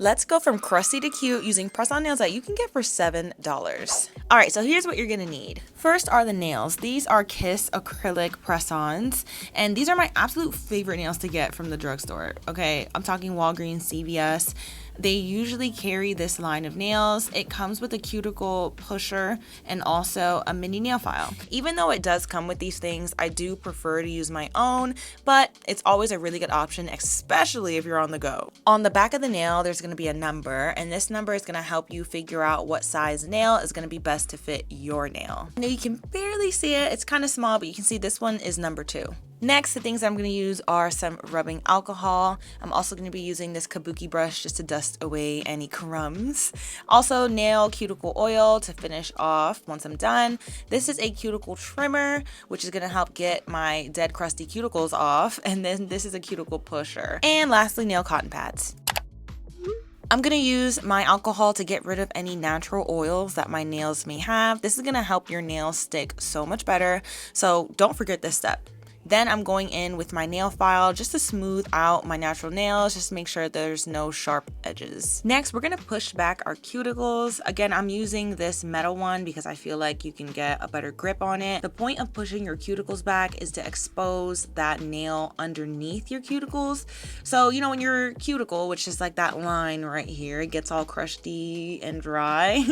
Let's go from crusty to cute using press-on nails that you can get for $7. All right, so here's what you're gonna need. First are the nails. These are Kiss acrylic press-ons, and these are my absolute favorite nails to get from the drugstore, okay? I'm talking Walgreens, CVS. They usually carry this line of nails. It comes with a cuticle pusher and also a mini nail file. Even though it does come with these things, I do prefer to use my own, but it's always a really good option, especially if you're on the go. On the back of the nail, there's gonna be a number, and this number is gonna help you figure out what size nail is gonna be best to fit your nail. Now you can barely see it, it's kind of small, but you can see this one is number 2. Next, the things I'm going to use are some rubbing alcohol. I'm also going to be using this kabuki brush just to dust away any crumbs. Also, nail cuticle oil to finish off once I'm done. This is a cuticle trimmer, which is going to help get my dead crusty cuticles off. And then this is a cuticle pusher. And lastly, nail cotton pads. I'm going to use my alcohol to get rid of any natural oils that my nails may have. This is going to help your nails stick so much better. So don't forget this step. Then I'm going in with my nail file just to smooth out my natural nails, just to make sure there's no sharp edges. Next, we're gonna push back our cuticles. Again, I'm using this metal one because I feel like you can get a better grip on it. The point of pushing your cuticles back is to expose that nail underneath your cuticles. So, you know, when your cuticle, which is like that line right here, it gets all crusty and dry,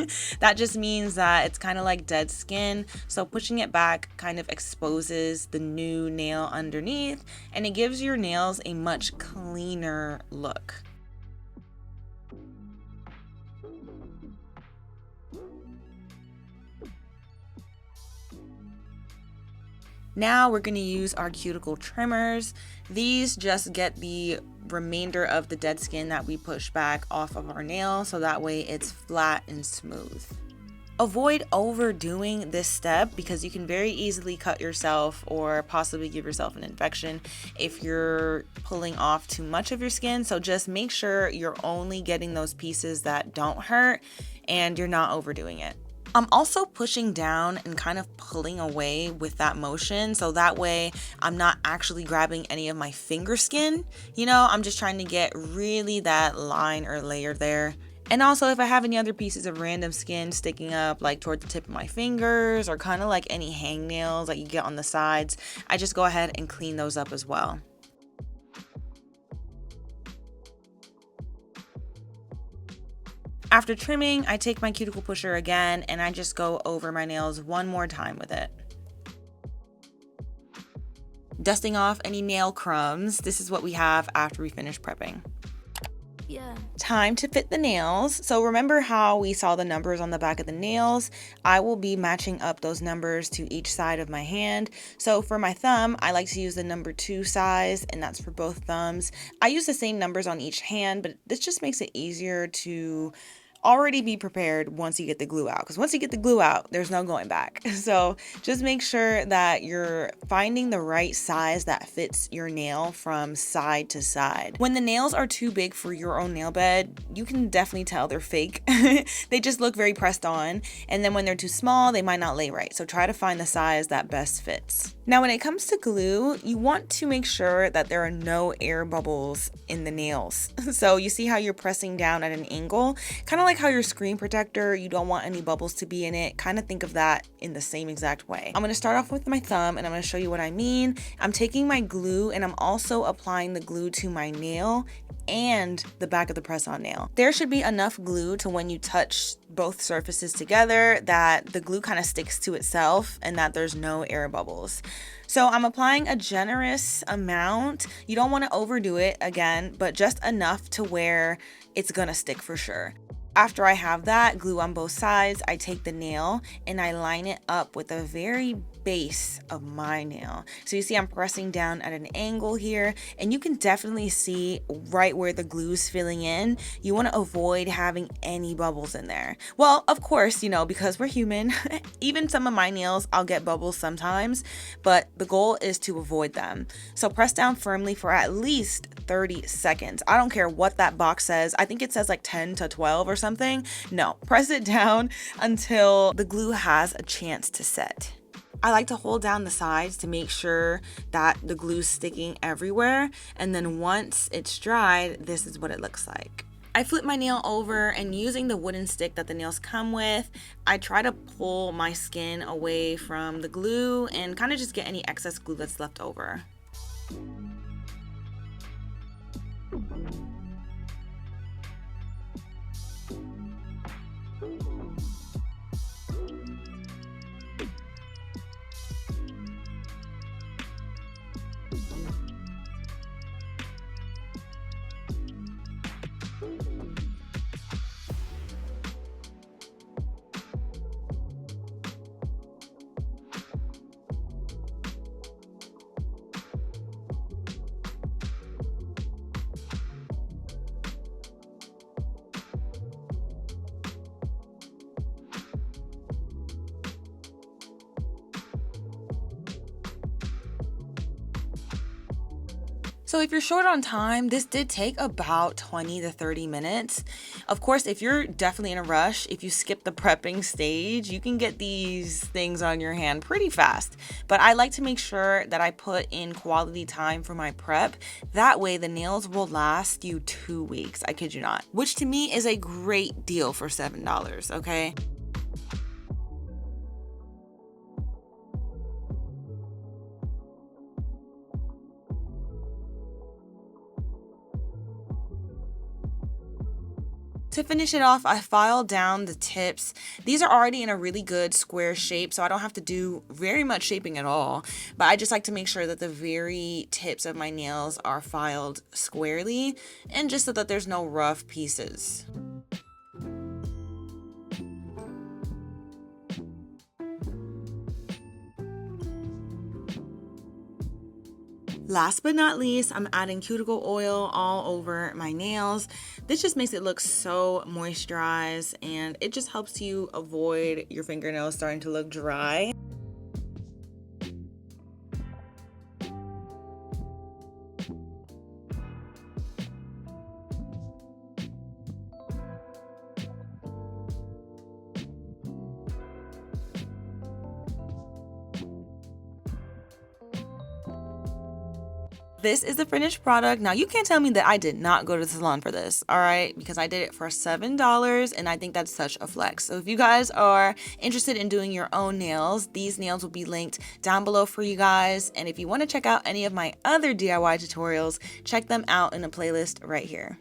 that just means that it's kind of like dead skin. So pushing it back kind of exposes the new nail underneath, and it gives your nails a much cleaner look. Now we're going to use our cuticle trimmers. These just get the remainder of the dead skin that we push back off of our nail, so that way it's flat and smooth. Avoid overdoing this step because you can very easily cut yourself or possibly give yourself an infection if you're pulling off too much of your skin. So just make sure you're only getting those pieces that don't hurt and you're not overdoing it. I'm also pushing down and kind of pulling away with that motion, so that way I'm not actually grabbing any of my finger skin. You know, I'm just trying to get really that line or layer there. And also, if I have any other pieces of random skin sticking up like toward the tip of my fingers or kind of like any hangnails that you get on the sides, I just go ahead and clean those up as well. After trimming, I take my cuticle pusher again and I just go over my nails one more time with it. Dusting off any nail crumbs. This is what we have after we finish prepping. Yeah. Time to fit the nails. So remember how we saw the numbers on the back of the nails? I will be matching up those numbers to each side of my hand. So for my thumb, I like to use the number 2 size, and that's for both thumbs. I use the same numbers on each hand, but this just makes it easier to already be prepared once you get the glue out, because once you get the glue out, there's no going back. So just make sure that you're finding the right size that fits your nail from side to side. When the nails are too big for your own nail bed, you can definitely tell they're fake. They just look very pressed on, and then when they're too small, they might not lay right. So try to find the size that best fits. Now when it comes to glue, you want to make sure that there are no air bubbles in the nails. So you see how you're pressing down at an angle, kind of like how your screen protector, you don't want any bubbles to be in it. Kind of think of that in the same exact way. I'm going to start off with my thumb and I'm going to show you what I mean. I'm taking my glue and I'm also applying the glue to my nail and the back of the press-on nail. There should be enough glue to when you touch both surfaces together that the glue kind of sticks to itself and that there's no air bubbles. So I'm applying a generous amount. You don't want to overdo it again, but just enough to where it's gonna stick for sure. After I have that glue on both sides, I take the nail and I line it up with the very base of my nail. So you see I'm pressing down at an angle here, and you can definitely see right where the glue's filling in. You want to avoid having any bubbles in there. Well, of course, you know, because we're human, even some of my nails, I'll get bubbles sometimes, but the goal is to avoid them. So press down firmly for at least 30 seconds. I don't care what that box says. I think it says like 10 to 12 or something. No, press it down until the glue has a chance to set. I like to hold down the sides to make sure that the glue's sticking everywhere, and then once it's dried, this is what it looks like. I flip my nail over, and using the wooden stick that the nails come with, I try to pull my skin away from the glue and kind of just get any excess glue that's left over. So if you're short on time, this did take about 20 to 30 minutes. Of course, if you're definitely in a rush, if you skip the prepping stage, you can get these things on your hand pretty fast. But I like to make sure that I put in quality time for my prep. That way the nails will last you 2 weeks, I kid you not. Which to me is a great deal for $7, okay? To finish it off, I filed down the tips. These are already in a really good square shape, so I don't have to do very much shaping at all. But I just like to make sure that the very tips of my nails are filed squarely, and just so that there's no rough pieces. Last but not least, I'm adding cuticle oil all over my nails. This just makes it look so moisturized, and it just helps you avoid your fingernails starting to look dry. This is the finished product. Now, you can't tell me that I did not go to the salon for this, all right? Because I did it for $7, and I think that's such a flex. So if you guys are interested in doing your own nails, these nails will be linked down below for you guys. And if you want to check out any of my other DIY tutorials, check them out in a playlist right here.